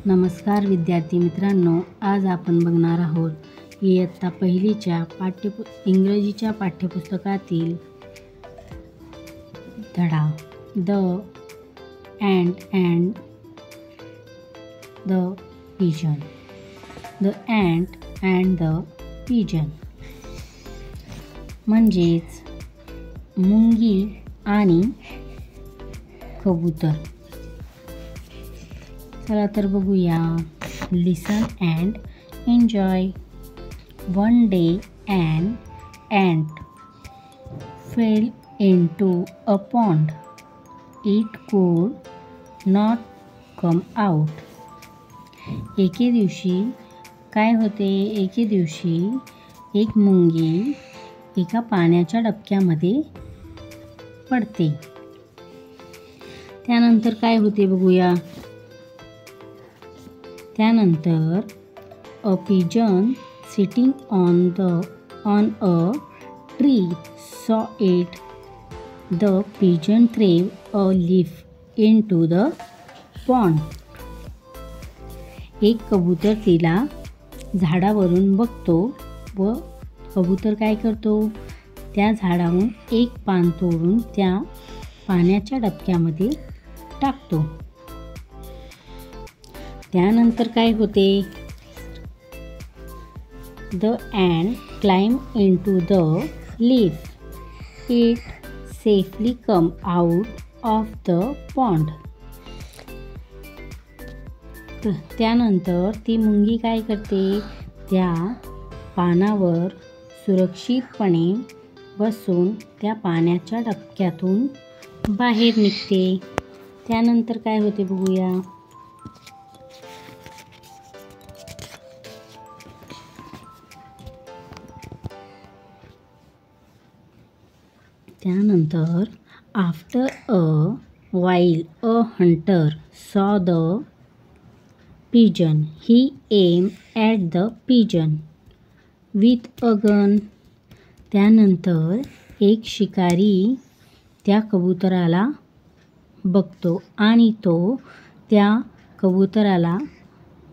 नमस्कार विद्यार्थी मित्रांनो, आज आपण बघणार आहोत इयत्ता पहिलीच्या इंग्रजीच्या पाठ्यपुस्तकातील धडा the ant and the pigeon. The ant and the pigeon म्हणजेच मुंगी आणि कबूतर. चला तर बघूया. Listen and enjoy. One day an ant fell into a pond. It could not come out. एके दिवशी काय होते? एके दिवशी एक मुंगी एका पाण्याच्या डबक्यामध्ये पडते. त्यानंतर काय होते बघूया. त्यानंतर a pigeon sitting on a tree saw it. The pigeon threw a leaf into the pond. एक कबूतर तिला झाडावरून बघतो व कबूतर काय करतो? त्या झाडावरून एक पान तोडून त्या पाण्याच्या डबक्यामध्ये टाकतो. त्यानंतर काय होते? The ant climbed into the leaf. It safely come out of the pond. त्यानंतर ती मुंगी काय करते? त्या पानावर सुरक्षितपणे बसून त्या पाण्याच्या डबक्यातून बाहेर निघते. त्यानंतर काय होते बघूया. त्यानंतर after a while a hunter saw the pigeon, he aimed at the pigeon with a gun. त्यानंतर एक शिकारी त्या कबुतराला बघतो आणि तो त्या कबुतराला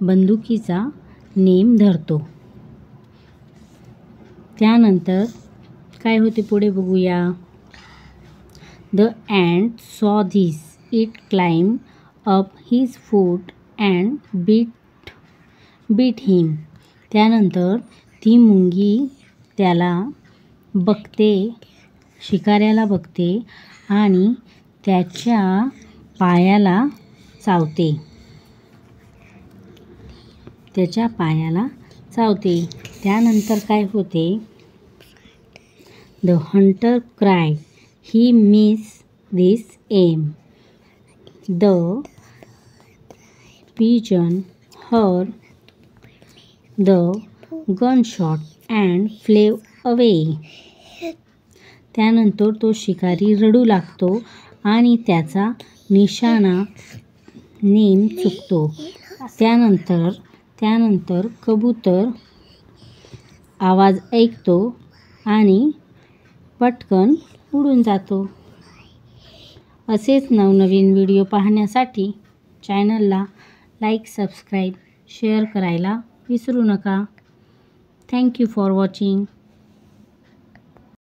बंदुकीचा नेम धरतो. त्यानंतर काय होते पुढे बघूया. The ant saw this. It climbed up his foot and beat him. त्यानंतर ती मुंगी त्याला बघते, शिकाऱ्याला बघते आणि त्याच्या पायाला चावते. त्यानंतर काय होते? The hunter cried. He missed this aim. The pigeon heard the gunshot and flew away. त्यानंतर तो शिकारी रडू लागतो आणि त्याचा निशाणा नेम चुकतो. त्यानंतर कबूतर आवाज ऐकतो आणि पटकन उडून जातो. असेच नवनवीन व्हिडिओ पाहण्यासाठी चॅनलला लाईक, सबस्क्राईब, शेअर करायला विसरू नका. Thank you for watching.